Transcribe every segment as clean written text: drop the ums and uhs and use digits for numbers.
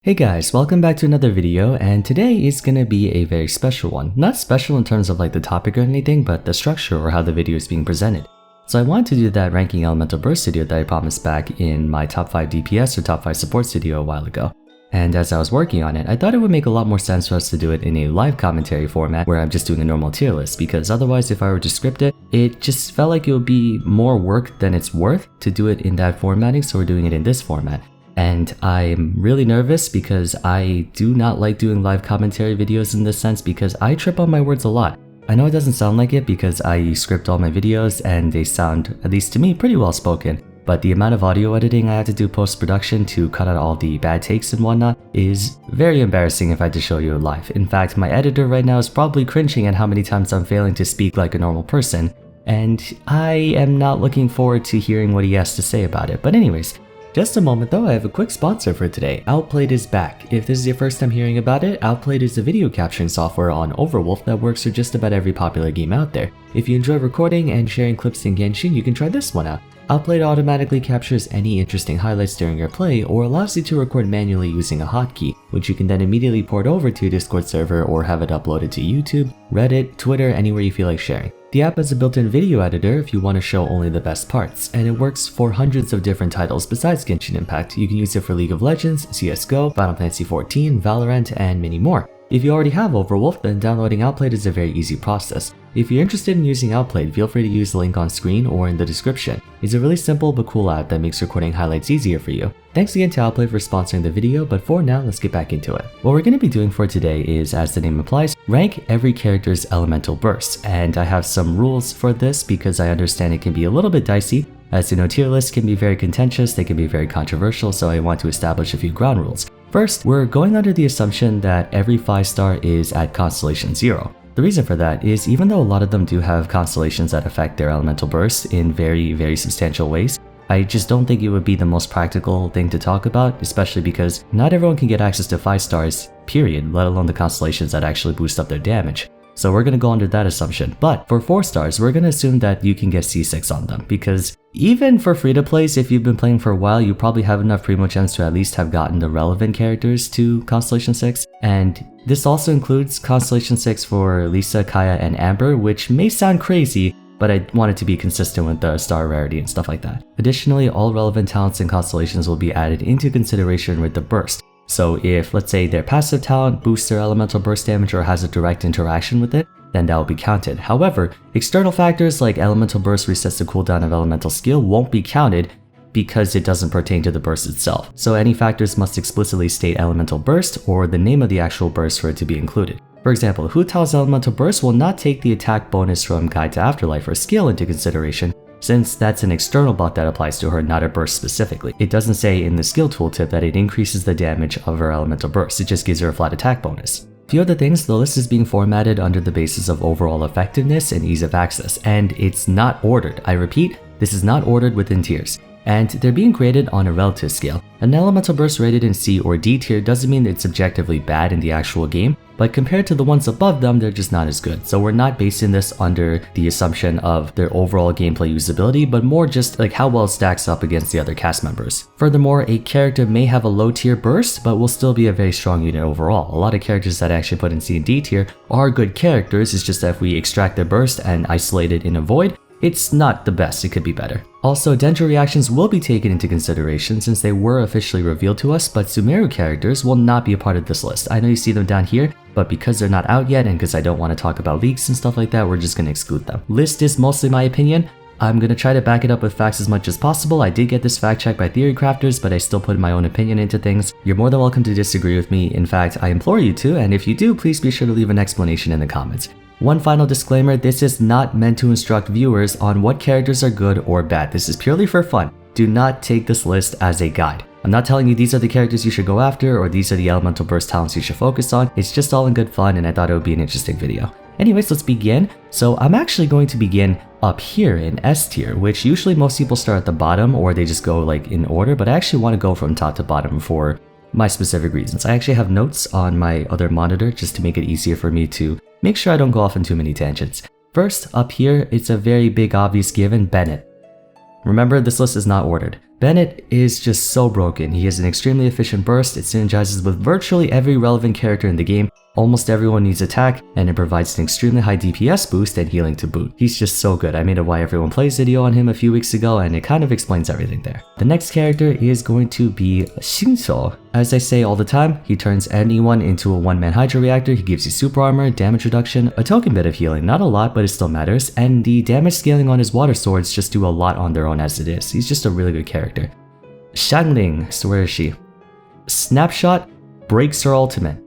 Hey guys, welcome back to another video, and today is gonna be a very special one. Not special in terms of like the topic or anything, but the structure or how the video is being presented. So I wanted to do that ranking elemental burst video that I promised back in my top 5 DPS or top 5 supports video a while ago. And as I was working on it, I thought it would make a lot more sense for us to do it in a live commentary format where I'm just doing a normal tier list, because otherwise if I were to script it, it just felt like it would be more work than it's worth to do it in that formatting, so we're doing it in this format. And I'm really nervous because I do not like doing live commentary videos in this sense because I trip on my words a lot. I know it doesn't sound like it because I script all my videos and they sound, at least to me, pretty well spoken. But the amount of audio editing I have to do post-production to cut out all the bad takes and whatnot is very embarrassing if I had to show you live. In fact, my editor right now is probably cringing at how many times I'm failing to speak like a normal person. And I am not looking forward to hearing what he has to say about it. But anyways, just a moment though, I have a quick sponsor for today. Outplayed is back. If this is your first time hearing about it, Outplayed is a video capturing software on Overwolf that works for just about every popular game out there. If you enjoy recording and sharing clips in Genshin, you can try this one out. Outplayed automatically captures any interesting highlights during your play or allows you to record manually using a hotkey, which you can then immediately port over to your Discord server or have it uploaded to YouTube, Reddit, Twitter, anywhere you feel like sharing. The app has a built-in video editor if you want to show only the best parts, and it works for hundreds of different titles besides Genshin Impact. You can use it for League of Legends, CSGO, Final Fantasy XIV, Valorant, and many more. If you already have Overwolf, then downloading Outplayed is a very easy process. If you're interested in using Outplayed, feel free to use the link on screen or in the description. It's a really simple but cool app that makes recording highlights easier for you. Thanks again to Outplayed for sponsoring the video, but for now, let's get back into it. What we're going to be doing for today is, as the name implies, rank every character's elemental bursts, and I have some rules for this because I understand it can be a little bit dicey. As you know, tier lists can be very contentious, they can be very controversial, so I want to establish a few ground rules. First, we're going under the assumption that every 5-star is at Constellation 0. The reason for that is even though a lot of them do have constellations that affect their elemental bursts in very substantial ways, I just don't think it would be the most practical thing to talk about, especially because not everyone can get access to 5 stars, period, let alone the constellations that actually boost up their damage. So we're going to go under that assumption. But for 4 stars, we're going to assume that you can get C6 on them, because even for free-to-plays, if you've been playing for a while, you probably have enough Primogems to at least have gotten the relevant characters to Constellation 6. And this also includes Constellation 6 for Lisa, Kaya, and Amber, which may sound crazy, but I want it to be consistent with the star rarity and stuff like that. Additionally, all relevant talents and constellations will be added into consideration with the burst. So if, let's say, their passive talent boosts their elemental burst damage or has a direct interaction with it, then that will be counted. However, external factors like elemental burst resets the cooldown of elemental skill won't be counted because it doesn't pertain to the burst itself. So any factors must explicitly state elemental burst or the name of the actual burst for it to be included. For example, Futal's elemental burst will not take the attack bonus from Guide to Afterlife or skill into consideration, since that's an external buff that applies to her, not a burst specifically. It doesn't say in the skill tooltip that it increases the damage of her elemental burst, it just gives her a flat attack bonus. Few other things, the list is being formatted under the basis of overall effectiveness and ease of access, and it's not ordered. I repeat, this is not ordered within tiers. And they're being graded on a relative scale. An elemental burst rated in C or D tier doesn't mean that it's objectively bad in the actual game, but compared to the ones above them, they're just not as good. So we're not basing this under the assumption of their overall gameplay usability, but more just like how well it stacks up against the other cast members. Furthermore, a character may have a low tier burst, but will still be a very strong unit overall. A lot of characters that I actually put in C and D tier are good characters, it's just that if we extract their burst and isolate it in a void, it's not the best, it could be better. Also, Dendro reactions will be taken into consideration since they were officially revealed to us, but Sumeru characters will not be a part of this list. I know you see them down here, but because they're not out yet and because I don't want to talk about leaks and stuff like that, we're just going to exclude them. List is mostly my opinion. I'm going to try to back it up with facts as much as possible. I did get this fact checked by Theory Crafters, but I still put my own opinion into things. You're more than welcome to disagree with me. In fact, I implore you to, and if you do, please be sure to leave an explanation in the comments. One final disclaimer, this is not meant to instruct viewers on what characters are good or bad. This is purely for fun. Do not take this list as a guide. I'm not telling you these are the characters you should go after or these are the elemental burst talents you should focus on. It's just all in good fun and I thought it would be an interesting video. Anyways, let's begin. So I'm actually going to begin up here in S tier, which usually most people start at the bottom or they just go like in order, but I actually want to go from top to bottom for my specific reasons. I actually have notes on my other monitor just to make it easier for me to make sure I don't go off on too many tangents. First, up here, it's a very big obvious given, Bennett. Remember, this list is not ordered. Bennett is just so broken. He has an extremely efficient burst, it synergizes with virtually every relevant character in the game, almost everyone needs attack, and it provides an extremely high DPS boost and healing to boot. He's just so good. I made a Why Everyone Plays video on him a few weeks ago, and it kind of explains everything there. The next character is going to be Xingqiu. As I say all the time, he turns anyone into a one-man Hydra reactor, he gives you super armor, damage reduction, a token bit of healing, not a lot but it still matters, and the damage scaling on his water swords just do a lot on their own as it is. He's just a really good character. Xiangling, so where is she? Snapshot breaks her ultimate,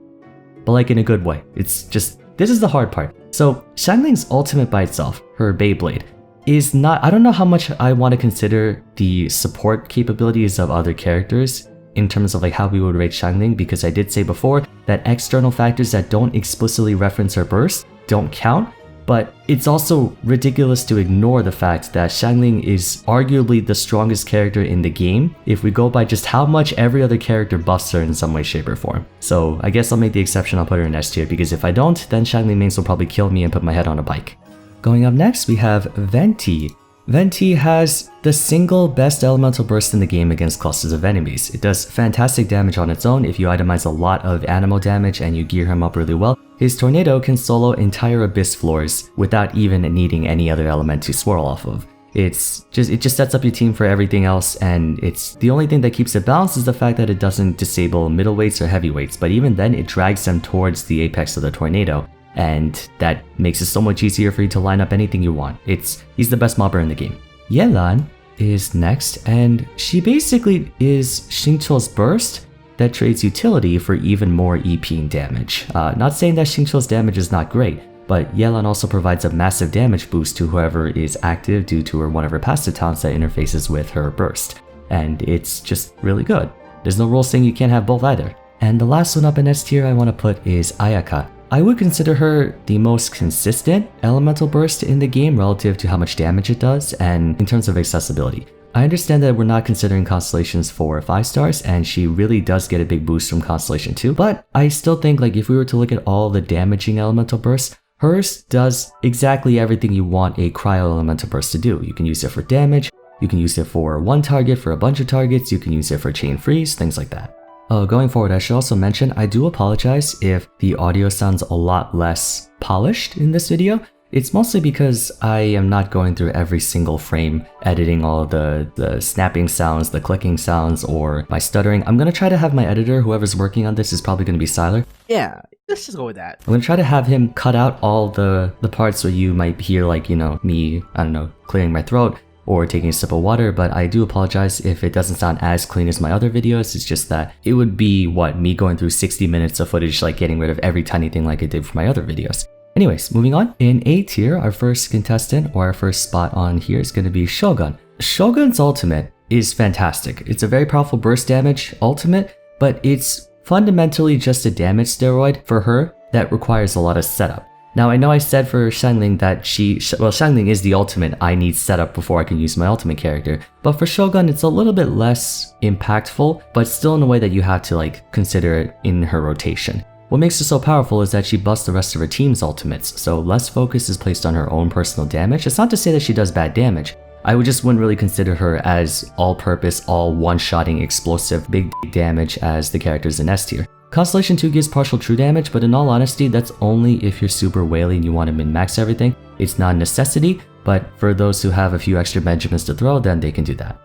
but like in a good way. It's just, this is the hard part. So Xiangling's ultimate by itself, her Beyblade, is not, I don't know how much I want to consider the support capabilities of other characters in terms of like how we would rate Xiangling, because I did say before that external factors that don't explicitly reference her burst don't count, but it's also ridiculous to ignore the fact that Xiangling is arguably the strongest character in the game if we go by just how much every other character buffs her in some way, shape, or form. So I guess I'll make the exception, I'll put her in S tier, because if I don't, then Xiangling mains will probably kill me and put my head on a bike. Going up next, we have Venti. Venti has the single best elemental burst in the game against clusters of enemies. It does fantastic damage on its own if you itemize a lot of animo damage and you gear him up really well. His tornado can solo entire abyss floors without even needing any other element to swirl off of. It just sets up your team for everything else, and it's the only thing that keeps it balanced is the fact that it doesn't disable middleweights or heavyweights, but even then it drags them towards the apex of the tornado. And that makes it so much easier for you to line up anything you want. He's the best mobber in the game. Yelan is next, and she basically is Xingqiu's burst that trades utility for even more EP and damage. Not saying that Xingqiu's damage is not great, but Yelan also provides a massive damage boost to whoever is active due to one of her passive talents that interfaces with her burst. And it's just really good. There's no rule saying you can't have both either. And the last one up in S tier I want to put is Ayaka. I would consider her the most consistent elemental burst in the game relative to how much damage it does and in terms of accessibility. I understand that we're not considering constellations for 5 stars, and she really does get a big boost from Constellation 2, but I still think like if we were to look at all the damaging elemental bursts, hers does exactly everything you want a cryo elemental burst to do. You can use it for damage, you can use it for one target, for a bunch of targets, you can use it for chain freeze, things like that. Going forward, I should also mention, I do apologize if the audio sounds a lot less polished in this video. It's mostly because I am not going through every single frame, editing all of the snapping sounds, the clicking sounds, or my stuttering. I'm going to try to have my editor, whoever's working on this is probably going to be Siler. Yeah, let's just go with that. I'm going to try to have him cut out all the parts where you might hear like, you know, me, I don't know, clearing my throat or taking a sip of water, but I do apologize if it doesn't sound as clean as my other videos. It's just that it would be, me going through 60 minutes of footage, like getting rid of every tiny thing like I did for my other videos. Anyways, moving on. In A tier, our first contestant, or our first spot on here, is going to be Shogun. Shogun's ultimate is fantastic. It's a very powerful burst damage ultimate, but it's fundamentally just a damage steroid for her that requires a lot of setup. Now, I know I said for Xiangling that Xiangling is the ultimate, I need setup before I can use my ultimate character, but for Shogun it's a little bit less impactful, but still in a way that you have to like consider it in her rotation. What makes her so powerful is that she busts the rest of her team's ultimates, so less focus is placed on her own personal damage. It's not to say that she does bad damage, I just wouldn't really consider her as all-purpose, all one-shotting explosive big damage as the characters in S tier. Constellation 2 gives partial true damage, but in all honesty, that's only if you're super whaley and you want to min-max everything. It's not a necessity, but for those who have a few extra Benjamins to throw, then they can do that.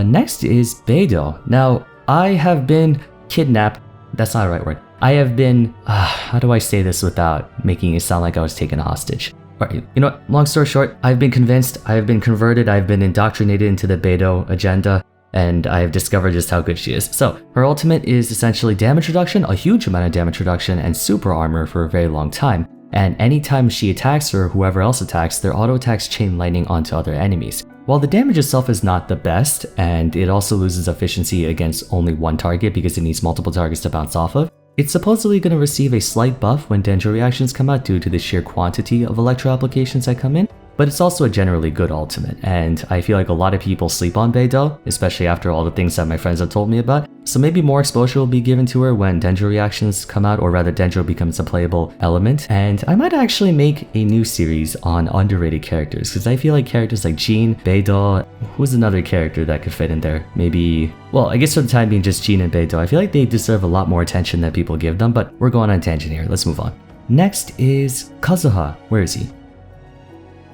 Next is Beidou. Now, I have been kidnapped. That's not the right word. I have been, how do I say this without making it sound like I was taken hostage? Alright, you know what, long story short, I've been convinced, I've been converted, I've been indoctrinated into the Beidou agenda, and I've discovered just how good she is. So, her ultimate is essentially damage reduction, a huge amount of damage reduction, and super armor for a very long time. And anytime she attacks or whoever else attacks, their auto attacks chain lightning onto other enemies. While the damage itself is not the best, and it also loses efficiency against only one target because it needs multiple targets to bounce off of, it's supposedly going to receive a slight buff when Dendro reactions come out due to the sheer quantity of electro applications that come in. but it's also a generally good ultimate, and I feel like a lot of people sleep on Beidou, especially after all the things that my friends have told me about. So maybe more exposure will be given to her when Dendro reactions come out, or rather Dendro becomes a playable element. And I might actually make a new series on underrated characters, because I feel like characters like Jean, Beidou, who's another character that could fit in there? Maybe, well, I guess for the time being just Jean and Beidou. I feel like they deserve a lot more attention than people give them, but we're going on a tangent here. Let's move on. Next is Kazuha. Where is he?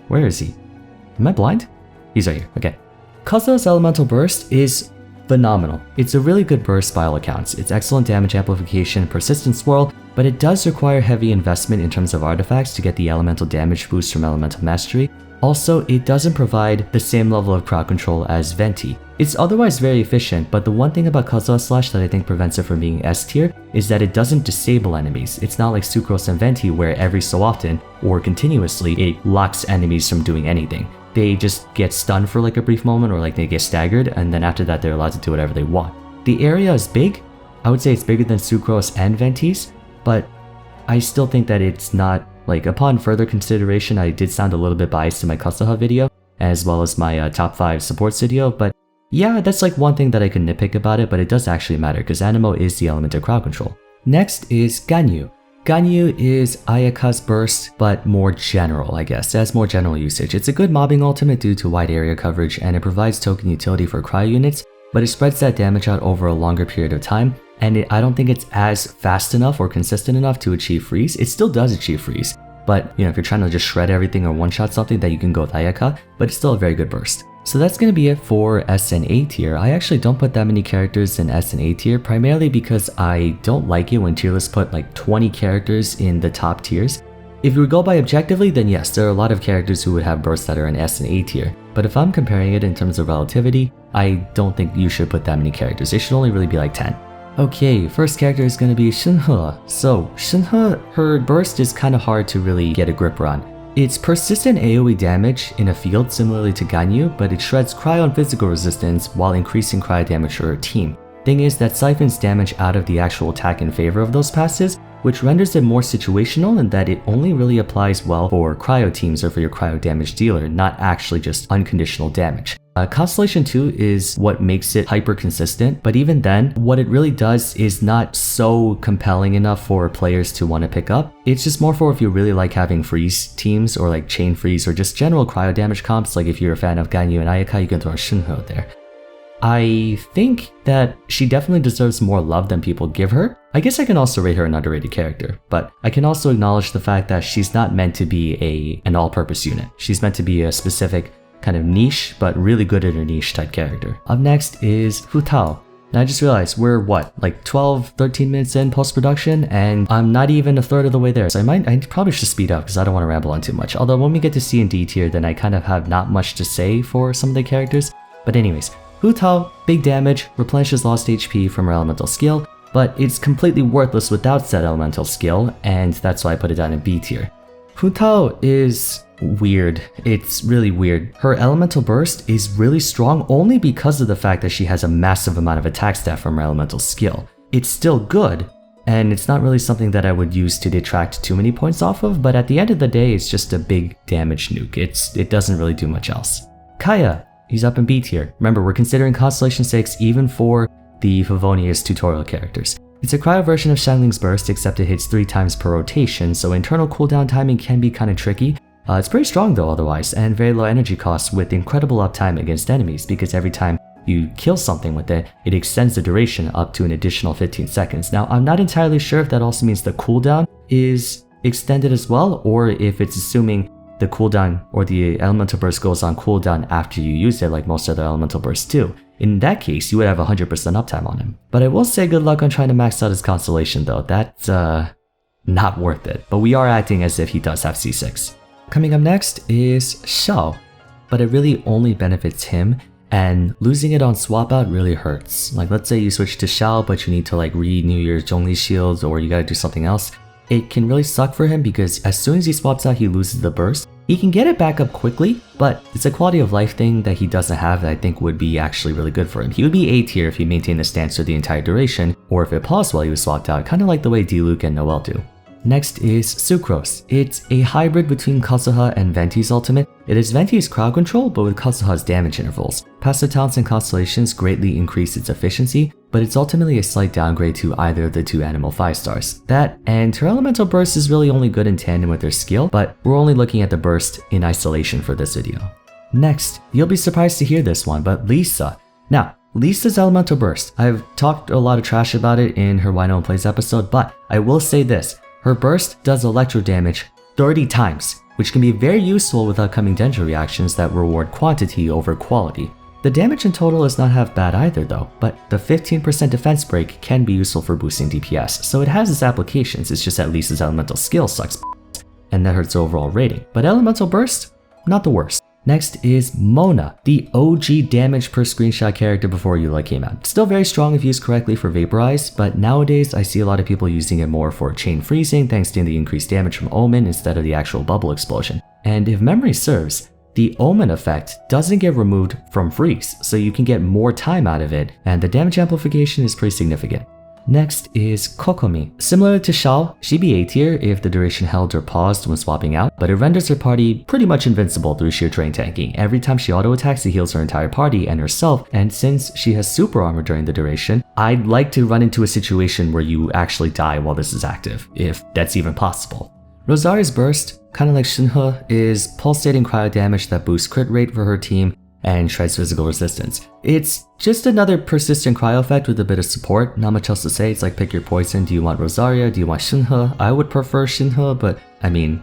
Where is he? Am I blind? He's right here. Okay. Kazuha's elemental burst is phenomenal. It's a really good burst by all accounts. It's excellent damage amplification, persistent swirl, but it does require heavy investment in terms of artifacts to get the elemental damage boost from elemental mastery. Also, it doesn't provide the same level of crowd control as Venti. It's otherwise very efficient, but the one thing about Kazuha Slash that I think prevents it from being S tier is that it doesn't disable enemies. It's not like Sucrose and Venti where every so often, or continuously, it locks enemies from doing anything. They just get stunned for like a brief moment, or like they get staggered, and then after that they're allowed to do whatever they want. The area is big. I would say it's bigger than Sucrose and Venti's, but I still think that it's not, like, upon further consideration, I did sound a little bit biased in my Kazuha video, as well as my top 5 supports video, but yeah, that's like one thing that I can nitpick about it, but it does actually matter because Anemo is the element of crowd control. Next is Ganyu. Ganyu is Ayaka's burst, but more general, I guess. It has more general usage. It's a good mobbing ultimate due to wide area coverage, and it provides token utility for cryo units, but it spreads that damage out over a longer period of time, and I don't think it's as fast enough or consistent enough to achieve freeze. It still does achieve freeze, but you know, if you're trying to just shred everything or one-shot something, then you can go with Ayaka, but it's still a very good burst. So that's going to be it for S and A tier. I actually don't put that many characters in S and A tier, primarily because I don't like it when tier lists put like 20 characters in the top tiers. If you go by objectively, then yes, there are a lot of characters who would have bursts that are in S and A tier, but if I'm comparing it in terms of relativity, I don't think you should put that many characters. It should only really be like 10. Okay, first character is going to be Shinhe. So Shinhe, her burst is kind of hard to really get a grip on. It's persistent AoE damage in a field similarly to Ganyu, but it shreds cryo and physical resistance while increasing cryo damage for her team. Thing is that siphons damage out of the actual attack in favor of those passes, which renders it more situational in that it only really applies well for cryo teams or for your cryo damage dealer, not actually just unconditional damage. Constellation 2 is what makes it hyper consistent, but even then, what it really does is not so compelling enough for players to want to pick up. It's just more for if you really like having freeze teams or like chain freeze or just general cryo damage comps, like if you're a fan of Ganyu and Ayaka, you can throw Shinhe there. I think that she definitely deserves more love than people give her. I guess I can also rate her an underrated character, but I can also acknowledge the fact that she's not meant to be an all-purpose unit. She's meant to be a specific kind of niche, but really good at her niche type character. Up next is Futal. Now I just realized we're like 12-13 minutes in post-production, and I'm not even a third of the way there, so I probably should speed up because I don't want to ramble on too much. Although when we get to C and D tier, then I kind of have not much to say for some of the characters. But anyways, Futal, big damage, replenishes lost HP from her elemental skill, but it's completely worthless without said elemental skill, and that's why I put it down in B tier. Futal is weird. It's really weird. Her elemental burst is really strong only because of the fact that she has a massive amount of attack stat from her elemental skill. It's still good, and it's not really something that I would use to detract too many points off of, but at the end of the day, it's just a big damage nuke. It doesn't really do much else. Kaya, he's up in B tier. Remember, we're considering Constellation 6 even for the Favonius tutorial characters. It's a cryo version of Shanling's burst, except it hits 3 times per rotation, so internal cooldown timing can be kind of tricky. It's pretty strong though otherwise, and very low energy costs with incredible uptime against enemies, because every time you kill something with it, it extends the duration up to an additional 15 seconds. Now, I'm not entirely sure if that also means the cooldown is extended as well, or if it's assuming the cooldown or the elemental burst goes on cooldown after you use it like most other elemental bursts do. In that case, you would have 100% uptime on him. But I will say good luck on trying to max out his constellation though. That's not worth it, but we are acting as if he does have C6. Coming up next is Xiao, but it really only benefits him, and losing it on swap out really hurts. Like let's say you switch to Xiao, but you need to like renew your Zhongli shields or you gotta do something else. It can really suck for him because as soon as he swaps out, he loses the burst. He can get it back up quickly, but it's a quality of life thing that he doesn't have that I think would be actually really good for him. He would be A tier if he maintained the stance for the entire duration, or if it paused while he was swapped out, kind of like the way D-Luke and Noelle do. Next is Sucrose. It's a hybrid between Kazuha and Venti's ultimate. It is Venti's crowd control, but with Kazuha's damage intervals. Passive talents and constellations greatly increase its efficiency, but it's ultimately a slight downgrade to either of the two animal 5-stars. That and her elemental burst is really only good in tandem with her skill, but we're only looking at the burst in isolation for this video. Next, you'll be surprised to hear this one, but Lisa. Now, Lisa's elemental burst. I've talked a lot of trash about it in her Why No One Plays episode, but I will say this. Her burst does electro damage 30 times, which can be very useful with upcoming Denjo reactions that reward quantity over quality. The damage in total is not half bad either though, but the 15% defense break can be useful for boosting DPS, so it has its applications, it's just that Lisa's elemental skill sucks and that hurts overall rating. But elemental burst, not the worst. Next is Mona, the OG damage per screenshot character before Eula came out. Still very strong if used correctly for Vaporize, but nowadays I see a lot of people using it more for chain freezing thanks to the increased damage from Omen instead of the actual bubble explosion. And if memory serves, the Omen effect doesn't get removed from freeze, so you can get more time out of it, and the damage amplification is pretty significant. Next is Kokomi. Similar to Xiao, she'd be A tier if the duration held or paused when swapping out, but it renders her party pretty much invincible through sheer terrain tanking. Every time she auto-attacks, it heals her entire party and herself, and since she has super armor during the duration, I'd like to run into a situation where you actually die while this is active, if that's even possible. Rosaria's burst, kinda like Shinhe, is pulsating cryo damage that boosts crit rate for her team and shreds physical resistance. It's just another persistent cryo effect with a bit of support, not much else to say. It's like pick your poison. Do you want Rosaria? Do you want Shinhe? I would prefer Shinhe, but I mean,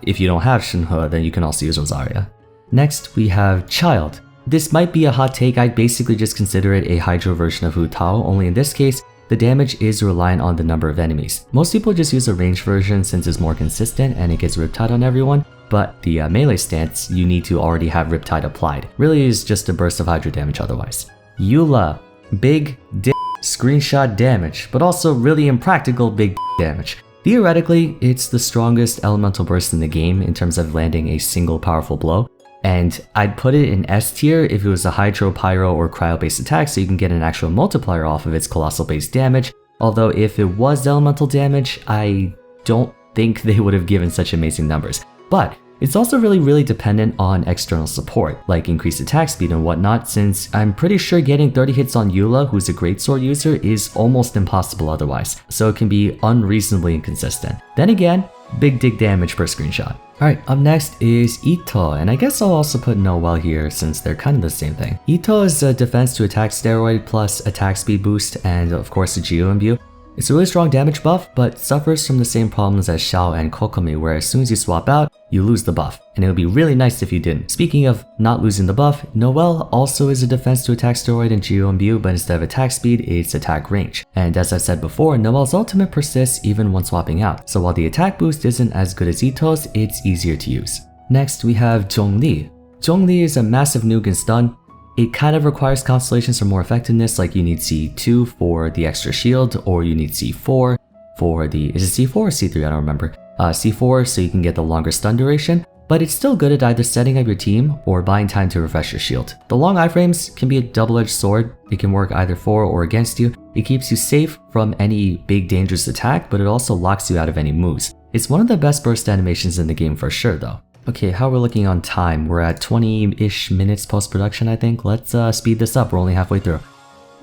if you don't have Shinhe, then you can also use Rosaria. Next, we have Child. This might be a hot take, I'd basically just consider it a Hydro version of Futal, only in this case, the damage is reliant on the number of enemies. Most people just use a ranged version since it's more consistent and it gets Riptide on everyone, but the melee stance, you need to already have Riptide applied. Really is just a burst of Hydro damage otherwise. Eula, big d screenshot damage, but also really impractical big damage. Theoretically, it's the strongest elemental burst in the game in terms of landing a single powerful blow, and I'd put it in S tier if it was a Hydro, Pyro, or Cryo based attack so you can get an actual multiplier off of its colossal base damage, although if it was elemental damage, I don't think they would have given such amazing numbers. But it's also really dependent on external support, like increased attack speed and whatnot, since I'm pretty sure getting 30 hits on Eula, who's a greatsword user, is almost impossible otherwise, so it can be unreasonably inconsistent. Then again, big dig damage per screenshot. Alright, up next is Ito, and I guess I'll also put Noel here since they're kind of the same thing. Ito is a defense to attack steroid plus attack speed boost and of course a Geo imbue. It's a really strong damage buff, but suffers from the same problems as Xiao and Kokomi, where as soon as you swap out, you lose the buff, and it would be really nice if you didn't. Speaking of not losing the buff, Noel also is a defense to attack steroid and Geo imbue, but instead of attack speed, it's attack range. And as I said before, Noel's ultimate persists even when swapping out, so while the attack boost isn't as good as Ito's, it's easier to use. Next, we have Chongni. Chongni is a massive nuke and stun. It kind of requires constellations for more effectiveness, like you need C2 for the extra shield, or you need C4 for the, is it C4 or C3? I don't remember. C4 so you can get the longer stun duration, but it's still good at either setting up your team or buying time to refresh your shield. The long iframes can be a double-edged sword. It can work either for or against you. It keeps you safe from any big dangerous attack, but it also locks you out of any moves. It's one of the best burst animations in the game for sure though. Okay, how we're looking on time? We're at 20-ish minutes post-production, I think. Let's speed this up, we're only halfway through.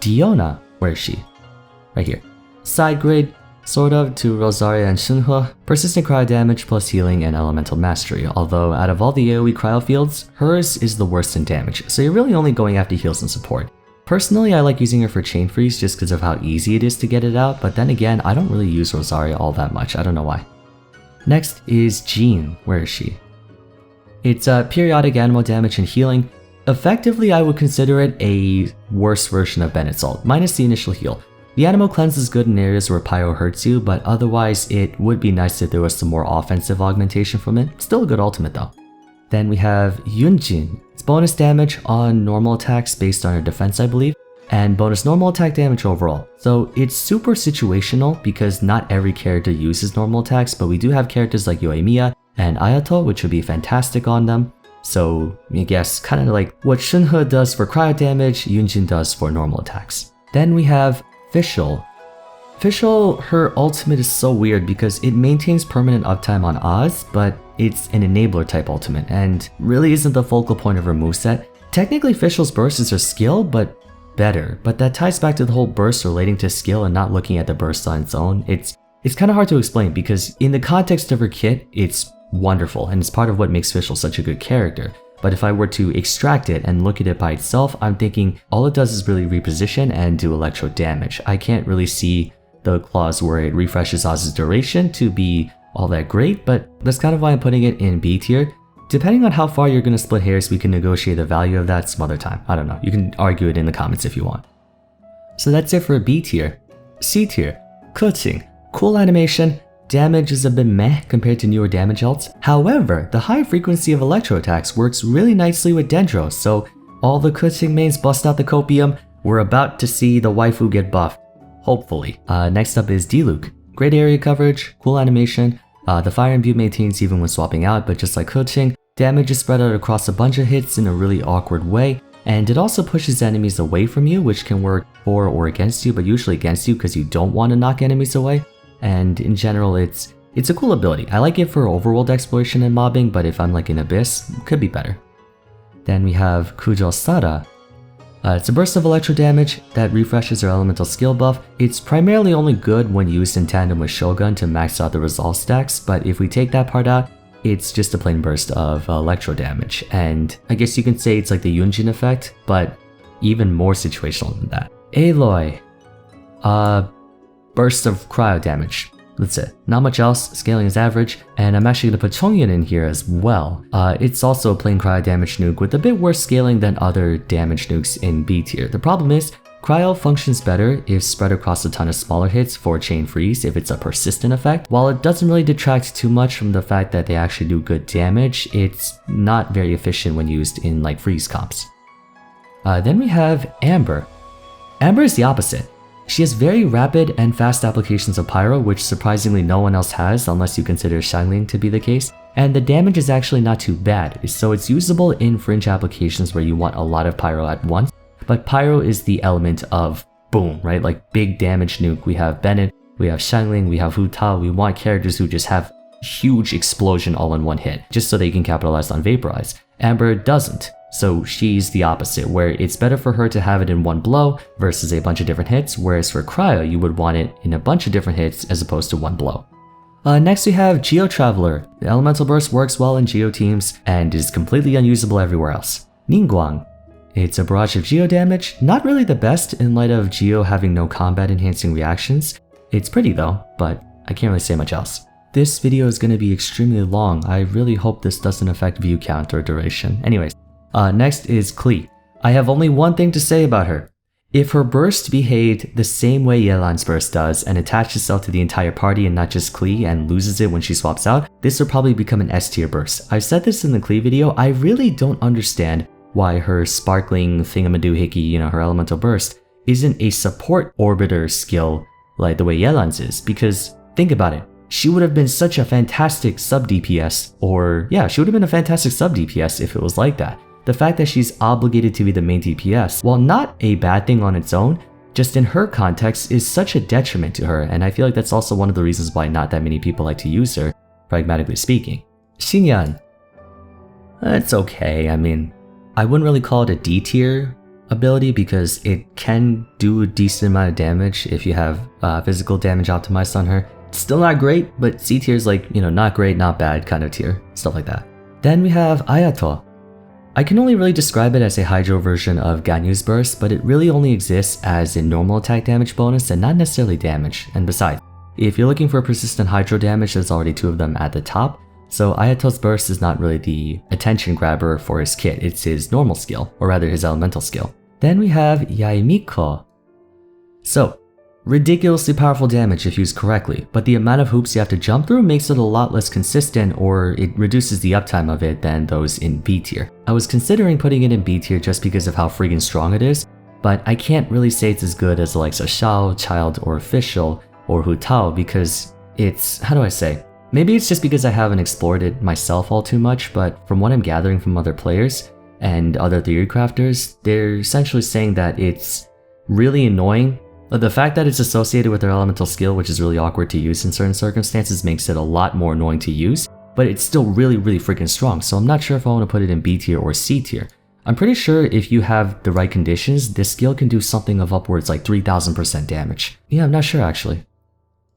Diona, where is she? Right here. Side grade, sort of, to Rosaria and Shinhe. Persistent cryo damage plus healing and elemental mastery, although out of all the AoE cryo fields, hers is the worst in damage, so you're really only going after heals and support. Personally, I like using her for chain freeze just because of how easy it is to get it out, but then again, I don't really use Rosaria all that much, I don't know why. Next is Jean, where is she? It's periodic animal damage and healing. Effectively, I would consider it a worse version of Bennett's ult, minus the initial heal. The animal cleanse is good in areas where Pyro hurts you, but otherwise it would be nice if there was some more offensive augmentation from it. Still a good ultimate though. Then we have Yunjin. It's bonus damage on normal attacks based on her defense, I believe, and bonus normal attack damage overall. So it's super situational because not every character uses normal attacks, but we do have characters like Yayamiko and Ayatollah, which would be fantastic on them. So I guess kind of like what Shinhe does for cryo damage, Yunjin does for normal attacks. Then we have Fischl. Fischl, her ultimate is so weird because it maintains permanent uptime on Oz, but it's an enabler type ultimate and really isn't the focal point of her moveset. Technically Fischl's burst is her skill, but better, but that ties back to the whole burst relating to skill and not looking at the burst on its own. It's kind of hard to explain because in the context of her kit, it's wonderful and it's part of what makes Fischl such a good character. But if I were to extract it and look at it by itself, I'm thinking all it does is really reposition and do electro damage. I can't really see the clause where it refreshes Oz's duration to be all that great, but that's kind of why I'm putting it in B tier. Depending on how far you're going to split hairs, we can negotiate the value of that some other time. I don't know, you can argue it in the comments if you want. So that's it for B tier. C tier, Kuching. Cool animation, damage is a bit meh compared to newer damage ults. However, the high frequency of electro attacks works really nicely with Dendro, so all the Kuching mains bust out the copium. We're about to see the waifu get buffed. Hopefully. Next up is Diluc. Great area coverage, cool animation. The fire imbue maintains even when swapping out, but just like Kuching, damage is spread out across a bunch of hits in a really awkward way, and it also pushes enemies away from you, which can work for or against you, but usually against you because you don't want to knock enemies away. And in general, it's a cool ability. I like it for overworld exploration and mobbing, but if I'm like in Abyss, it could be better. Then we have Kujo Sara. It's a burst of electro damage that refreshes her elemental skill buff. It's primarily only good when used in tandem with Shogun to max out the resolve stacks, but if we take that part out, it's just a plain burst of electro damage. And I guess you can say it's like the Yunjin effect, but even more situational than that. Aloy. Burst of cryo damage. That's it. Not much else, scaling is average, and I'm actually going to put Chongni in here as well. It's also a plain cryo damage nuke with a bit worse scaling than other damage nukes in B tier. The problem is, cryo functions better if spread across a ton of smaller hits for chain freeze if it's a persistent effect. While it doesn't really detract too much from the fact that they actually do good damage, it's not very efficient when used in like freeze comps. Then we have Amber. Amber is the opposite. She has very rapid and fast applications of Pyro, which surprisingly no one else has unless you consider Xiangling to be the case, and the damage is actually not too bad, so it's usable in fringe applications where you want a lot of Pyro at once, but Pyro is the element of boom, right? Like big damage nuke. We have Bennett, we have Xiangling, we have Futal. We want characters who just have huge explosion all in one hit, just so they can capitalize on Vaporize. Amber doesn't. So she's the opposite, where it's better for her to have it in one blow versus a bunch of different hits, whereas for Cryo, you would want it in a bunch of different hits as opposed to one blow. Next we have Geotraveler. The Elemental Burst works well in Geo teams and is completely unusable everywhere else. Ningguang. It's a barrage of Geo damage, not really the best in light of Geo having no combat enhancing reactions. It's pretty though, but I can't really say much else. This video is going to be extremely long. I really hope this doesn't affect view count or duration. Anyways. Next is Klee. I have only one thing to say about her. If her burst behaved the same way Yelan's burst does and attached itself to the entire party and not just Klee and loses it when she swaps out, this would probably become an S tier burst. I've said this in the Klee video, I really don't understand why her sparkling thingamadoohickey, her elemental burst, isn't a support orbiter skill like the way Yelan's is, because think about it. She would have been such a fantastic sub DPS, she would have been a fantastic sub DPS if it was like that. The fact that she's obligated to be the main DPS, while not a bad thing on its own, just in her context is such a detriment to her, and I feel like that's also one of the reasons why not that many people like to use her, pragmatically speaking. Xinyan. It's okay, I mean, I wouldn't really call it a D tier ability because it can do a decent amount of damage if you have physical damage optimized on her. It's still not great, but C tier is like, not great, not bad kind of tier, stuff like that. Then we have Ayatollah. I can only really describe it as a Hydro version of Ganyu's burst, but it really only exists as a normal attack damage bonus and not necessarily damage. And besides, if you're looking for persistent Hydro damage, there's already two of them at the top, so Ayatollah's burst is not really the attention grabber for his kit, it's his normal skill, or rather his elemental skill. Then we have Yayamiko. So, ridiculously powerful damage if used correctly, but the amount of hoops you have to jump through makes it a lot less consistent, or it reduces the uptime of it than those in B tier. I was considering putting it in B tier just because of how freaking strong it is, but I can't really say it's as good as the likes of Xiao, Child, or Official, or Hu Tao because it's, how do I say? Maybe it's just because I haven't explored it myself all too much, but from what I'm gathering from other players and other theory crafters, they're essentially saying that it's really annoying The fact that it's associated with their elemental skill, which is really awkward to use in certain circumstances, makes it a lot more annoying to use, but it's still really freaking strong, so I'm not sure if I want to put it in B tier or C tier. I'm pretty sure if you have the right conditions, this skill can do something of upwards like 3000% damage. Yeah, I'm not sure actually.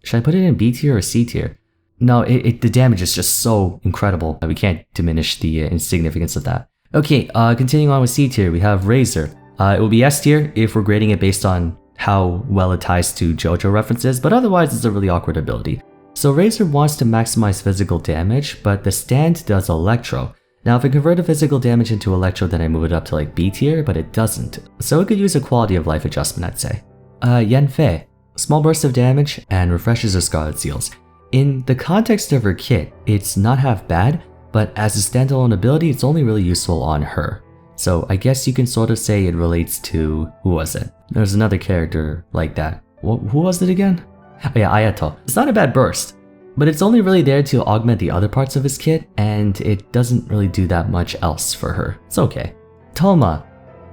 Should I put it in B tier or C tier? No, the damage is just so incredible that we can't diminish the insignificance of that. Okay, continuing on with C tier, we have Razor. It will be S tier if we're grading it based on how well it ties to JoJo references, but otherwise it's a really awkward ability. So Razor wants to maximize physical damage, but the stand does Electro. Now if I convert the physical damage into Electro, then I move it up to like B tier, but it doesn't. So it could use a quality of life adjustment, I'd say. Yanfei. Small burst of damage and refreshes her Scarlet Seals. In the context of her kit, it's not half bad, but as a standalone ability, it's only really useful on her. So I guess you can sort of say it relates to, who was it? There's another character like that. Who was it again? Oh yeah, Ayatollah. It's not a bad burst, but it's only really there to augment the other parts of his kit, and it doesn't really do that much else for her. It's okay. Toma.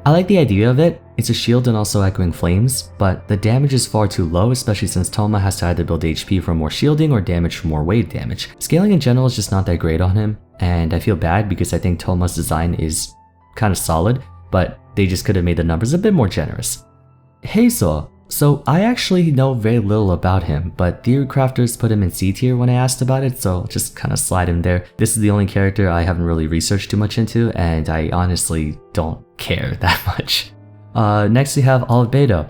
I like the idea of it. It's a shield and also echoing flames, but the damage is far too low, especially since Toma has to either build HP for more shielding or damage for more wave damage. Scaling in general is just not that great on him, and I feel bad because I think Toma's design is kind of solid, but they just could have made the numbers a bit more generous. Heizo. So I actually know very little about him, but Theory Crafters put him in C tier when I asked about it, so I'll just kind of slide him there. This is the only character I haven't really researched too much into, and I honestly don't care that much. Next we have Albedo.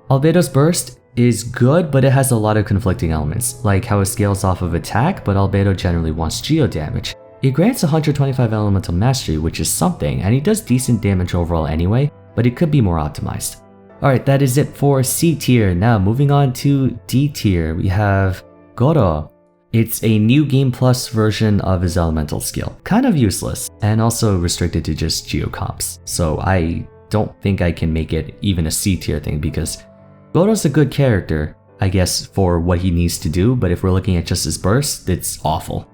Albedo's burst is good, but it has a lot of conflicting elements, like how it scales off of attack, but Albedo generally wants geo damage. It grants 125 elemental mastery, which is something, and he does decent damage overall anyway, but it could be more optimized. Alright, that is it for C tier. Now moving on to D tier, we have Goro. It's a new Game Plus version of his elemental skill. Kind of useless, and also restricted to just geocomps. So I don't think I can make it even a C tier thing because Goro's a good character, I guess, for what he needs to do, but if we're looking at just his burst, it's awful.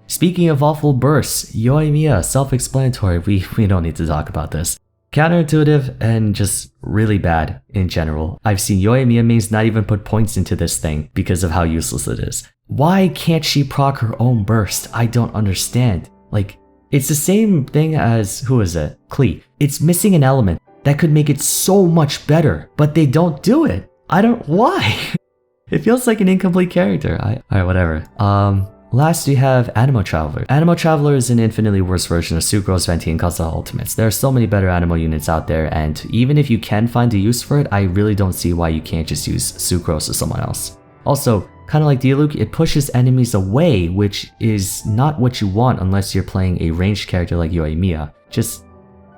Speaking of awful bursts, Yoimiya, self-explanatory, we don't need to talk about this. Counterintuitive and just really bad in general. I've seen Yoimiya mains not even put points into this thing because of how useless it is. Why can't she proc her own burst? I don't understand. Like, it's the same thing as, who is it? Klee. It's missing an element that could make it so much better, but they don't do it. Why? It feels like an incomplete character. Alright, whatever. Last we have Animo Traveler. Animo Traveler is an infinitely worse version of Sucrose, Venti, and Kazuha Ultimates. There are so many better Animo units out there, and even if you can find a use for it, I really don't see why you can't just use Sucrose or someone else. Also, kind of like Diluc, it pushes enemies away, which is not what you want unless you're playing a ranged character like Yoimiya. Just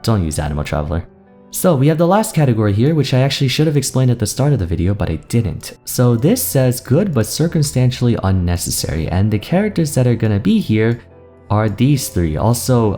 don't use Animo Traveler. So we have the last category here, which I actually should have explained at the start of the video, but I didn't. So this says good but circumstantially unnecessary, and the characters that are gonna be here are these three. Also,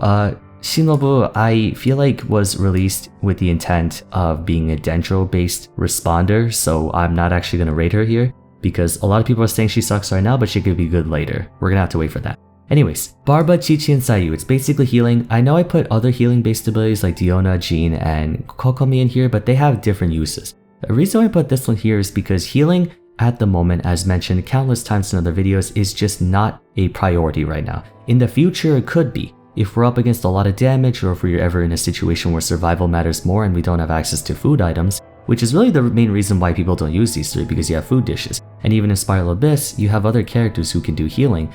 Shinobu, I feel like was released with the intent of being a Dendro-based responder, so I'm not actually gonna rate her here, because a lot of people are saying she sucks right now, but she could be good later. We're gonna have to wait for that. Anyways, Barba, Chi-Chi, and Sayu, it's basically healing. I know I put other healing based abilities like Diona, Jean, and Kokomi in here, but they have different uses. The reason I put this one here is because healing at the moment, as mentioned countless times in other videos, is just not a priority right now. In the future, it could be. If we're up against a lot of damage, or if we're ever in a situation where survival matters more and we don't have access to food items, which is really the main reason why people don't use these three, because you have food dishes. And even in Spiral Abyss, you have other characters who can do healing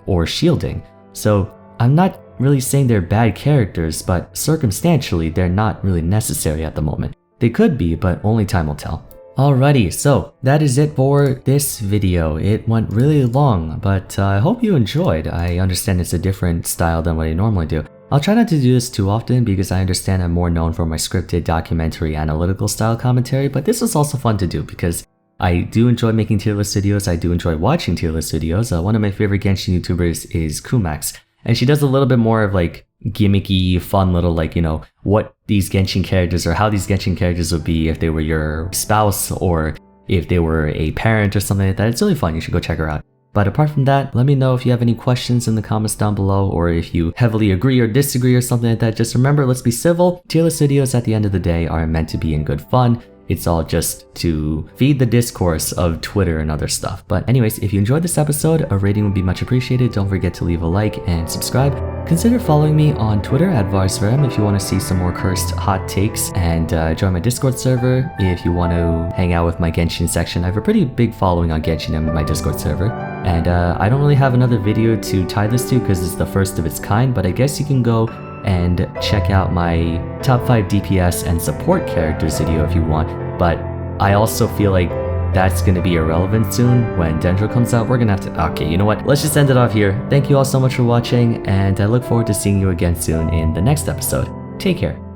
or shielding. So I'm not really saying they're bad characters, but circumstantially, they're not really necessary at the moment. They could be, but only time will tell. Alrighty, so that is it for this video. It went really long, but I hope you enjoyed. I understand it's a different style than what I normally do. I'll try not to do this too often because I understand I'm more known for my scripted, documentary, analytical style commentary, but this was also fun to do because I do enjoy making tier list videos, I do enjoy watching tier list videos. One of my favorite Genshin YouTubers is Kumax, and she does a little bit more of like gimmicky, fun little like, what these Genshin characters or how these Genshin characters would be if they were your spouse or if they were a parent or something like that. It's really fun, you should go check her out. But apart from that, let me know if you have any questions in the comments down below, or if you heavily agree or disagree or something like that. Just remember, let's be civil. Tier list videos at the end of the day are meant to be in good fun. it's all just to feed the discourse of Twitter and other stuff. But anyways, if you enjoyed this episode, a rating would be much appreciated. Don't forget to leave a like and subscribe. Consider following me on Twitter at Vars if you want to see some more cursed hot takes, and join my Discord server if you want to hang out with my Genshin section. I have a pretty big following on Genshin in my Discord server, and I don't really have another video to tie this to because it's the first of its kind, but I guess you can go and check out my top 5 DPS and support characters video if you want. But I also feel like that's gonna be irrelevant soon when Dendro comes out. We're gonna have to, okay, you know what? Let's just end it off here. Thank you all so much for watching, and I look forward to seeing you again soon in the next episode. Take care.